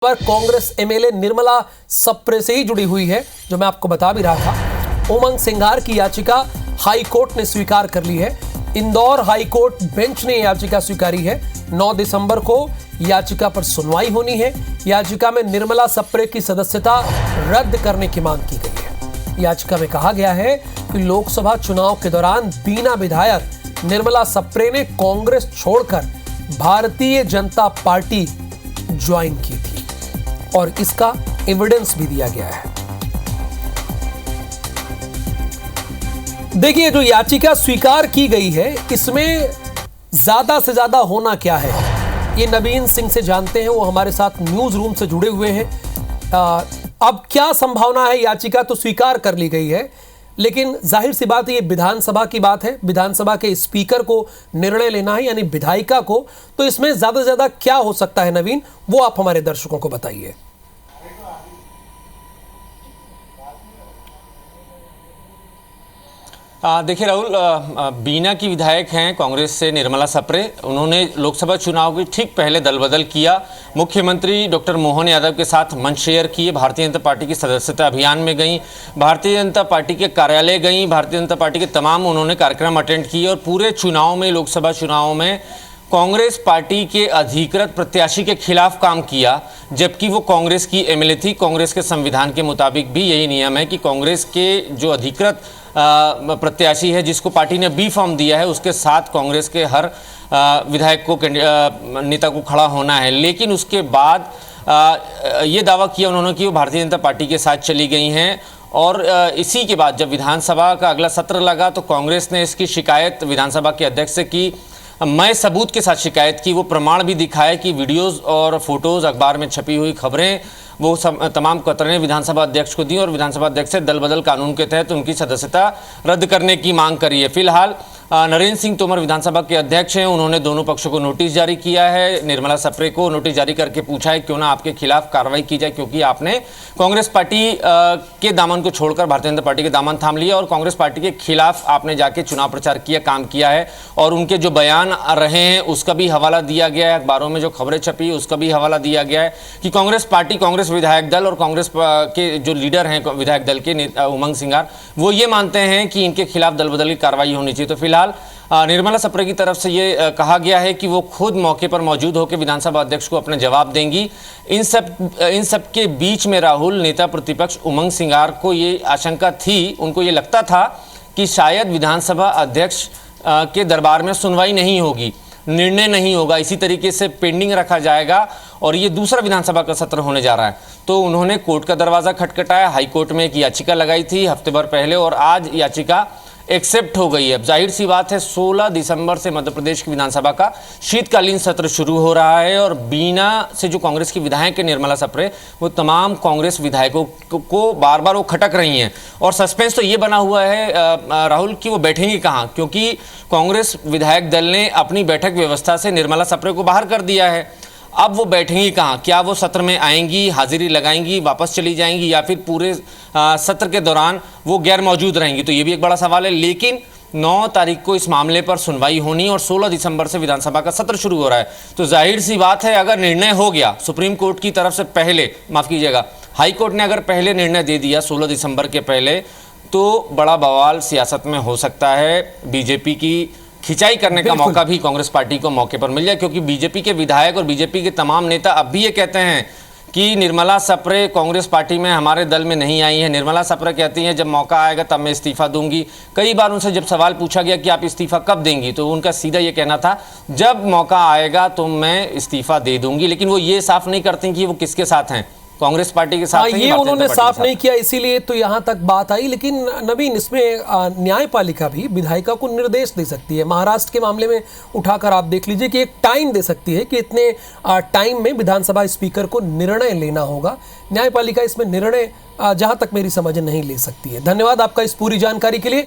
पर कांग्रेस एमएलए निर्मला सप्रे से ही जुड़ी हुई है, जो मैं आपको बता भी रहा था। उमंग सिंघार की याचिका हाई कोर्ट ने स्वीकार कर ली है। इंदौर हाई कोर्ट बेंच ने याचिका स्वीकारी है। 9 दिसंबर को याचिका पर सुनवाई होनी है। याचिका में निर्मला सप्रे की सदस्यता रद्द करने की मांग की गई है। याचिका में कहा गया है कि लोकसभा चुनाव के दौरान बीना विधायक निर्मला सप्रे ने कांग्रेस छोड़कर भारतीय जनता पार्टी ज्वाइन की थी और इसका एविडेंस भी दिया गया है। देखिए, जो याचिका स्वीकार की गई है, इसमें ज्यादा से ज्यादा होना क्या है, ये नवीन सिंह से जानते हैं। वो हमारे साथ न्यूज रूम से जुड़े हुए हैं। अब क्या संभावना है? याचिका तो स्वीकार कर ली गई है, लेकिन जाहिर सी बात है ये विधानसभा की बात है। विधानसभा के स्पीकर को निर्णय लेना है, यानी विधायिका को। तो इसमें ज्यादा से ज्यादा क्या हो सकता है नवीन, वो आप हमारे दर्शकों को बताइए। देखिए राहुल, बीना की विधायक हैं कांग्रेस से निर्मला सप्रे। उन्होंने लोकसभा चुनाव के ठीक पहले दल बदल किया। मुख्यमंत्री डॉक्टर मोहन यादव के साथ मंच शेयर किए। भारतीय जनता पार्टी की सदस्यता अभियान में गई, भारतीय जनता पार्टी के कार्यालय गई, भारतीय जनता पार्टी के तमाम उन्होंने कार्यक्रम अटेंड किए और पूरे चुनाव में, लोकसभा चुनाव में कांग्रेस पार्टी के अधिकृत प्रत्याशी के खिलाफ काम किया, जबकि वो कांग्रेस की एमएलए थी। कांग्रेस के संविधान के मुताबिक भी यही नियम है कि कांग्रेस के जो अधिकृत प्रत्याशी है, जिसको पार्टी ने बी फॉर्म दिया है, उसके साथ कांग्रेस के हर विधायक को, नेता को खड़ा होना है। लेकिन उसके बाद ये दावा किया उन्होंने कि वो भारतीय जनता पार्टी के साथ चली गई हैं। और इसी के बाद जब विधानसभा का अगला सत्र लगा तो कांग्रेस ने इसकी शिकायत विधानसभा के अध्यक्ष से की। मैं सबूत के साथ शिकायत की, वो प्रमाण भी दिखाए कि वीडियोज़ और फोटोज़, अखबार में छपी हुई खबरें, वो तमाम कतरने विधानसभा अध्यक्ष को दी और विधानसभा अध्यक्ष से दल बदल कानून के तहत उनकी सदस्यता रद्द करने की मांग करी है। फिलहाल नरेंद्र सिंह तोमर विधानसभा के अध्यक्ष हैं, उन्होंने दोनों पक्षों को नोटिस जारी किया है। निर्मला सप्रे को नोटिस जारी करके पूछा है क्यों ना आपके खिलाफ कार्रवाई की जाए, क्योंकि आपने कांग्रेस पार्टी के दामन को छोड़कर भारतीय जनता पार्टी के दामन थाम लिया और कांग्रेस पार्टी के खिलाफ आपने जाके चुनाव प्रचार किया, काम किया है। और उनके जो बयान रहे हैं उसका भी हवाला दिया गया है, अखबारों में जो खबरें छपी उसका भी हवाला दिया गया है कि कांग्रेस पार्टी, कांग्रेस विधायक दल और कांग्रेस के जो लीडर हैं विधायक दल के उमंग सिंघार, वो ये मानते हैं कि इनके खिलाफ दल बदल की कार्रवाई होनी चाहिए। तो फिलहाल निर्मला सप्रे की तरफ से ये कहा गया है कि वो खुद मौके पर मौजूद होकर विधानसभा अध्यक्ष को अपने जवाब देंगी। इन सब के बीच में राहुल, नेता प्रतिपक्ष उमंग सिंघार को ये आशंका थी, उनको ये लगता था कि शायद विधानसभा अध्यक्ष के दरबार में सुनवाई नहीं होगी, निर्णय नहीं होगा, इसी तरीके से पेंडिंग रखा जाएगा और ये दूसरा विधानसभा का सत्र होने जा रहा है। तो उन्होंने कोर्ट का दरवाज़ा खटखटाया, हाई कोर्ट में एक याचिका लगाई थी हफ्ते भर पहले और आज याचिका एक्सेप्ट हो गई है। अब जाहिर सी बात है 16 दिसंबर से मध्य प्रदेश की विधानसभा का शीतकालीन सत्र शुरू हो रहा है और बीना से जो कांग्रेस की विधायक है निर्मला सप्रे, वो तमाम कांग्रेस विधायकों को बार बार वो खटक रही हैं और सस्पेंस तो ये बना हुआ है राहुल कि वो बैठेंगे कहाँ, क्योंकि कांग्रेस विधायक दल ने अपनी बैठक व्यवस्था से निर्मला सप्रे को बाहर कर दिया है। अब वो बैठेंगी कहाँ? क्या वो सत्र में आएंगी, हाजिरी लगाएंगी, वापस चली जाएंगी या फिर पूरे सत्र के दौरान वो गैर मौजूद रहेंगी? तो ये भी एक बड़ा सवाल है। लेकिन 9 तारीख को इस मामले पर सुनवाई होनी और 16 दिसंबर से विधानसभा का सत्र शुरू हो रहा है। तो जाहिर सी बात है अगर निर्णय हो गया सुप्रीम कोर्ट की तरफ से पहले, माफ़ कीजिएगा, हाई कोर्ट ने अगर पहले निर्णय दे दिया 16 दिसंबर के पहले, तो बड़ा बवाल सियासत में हो सकता है। बीजेपी की खिंचाई करने का मौका भी कांग्रेस पार्टी को मौके पर मिल जाए, क्योंकि बीजेपी के विधायक और बीजेपी के तमाम नेता अब भी ये कहते हैं कि निर्मला सप्रे कांग्रेस पार्टी में, हमारे दल में नहीं आई है। निर्मला सप्रे कहती हैं जब मौका आएगा तब मैं इस्तीफा दूंगी। कई बार उनसे जब सवाल पूछा गया कि आप इस्तीफा कब देंगी, तो उनका सीधा ये कहना था जब मौका आएगा तो मैं इस्तीफा दे दूंगी। लेकिन वो ये साफ नहीं करती कि वो किसके साथ हैं, कांग्रेस पार्टी के साथ। ये उन्होंने साफ नहीं किया, इसीलिए तो यहां तक बात आई। लेकिन नवीन, इसमें न्यायपालिका भी विधायिका को निर्देश दे सकती है। महाराष्ट्र के मामले में उठाकर आप देख लीजिए कि एक टाइम दे सकती है कि इतने टाइम में विधानसभा स्पीकर को निर्णय लेना होगा। न्यायपालिका इसमें निर्णय, जहां तक मेरी समझ, नहीं ले सकती है। धन्यवाद आपका इस पूरी जानकारी के लिए।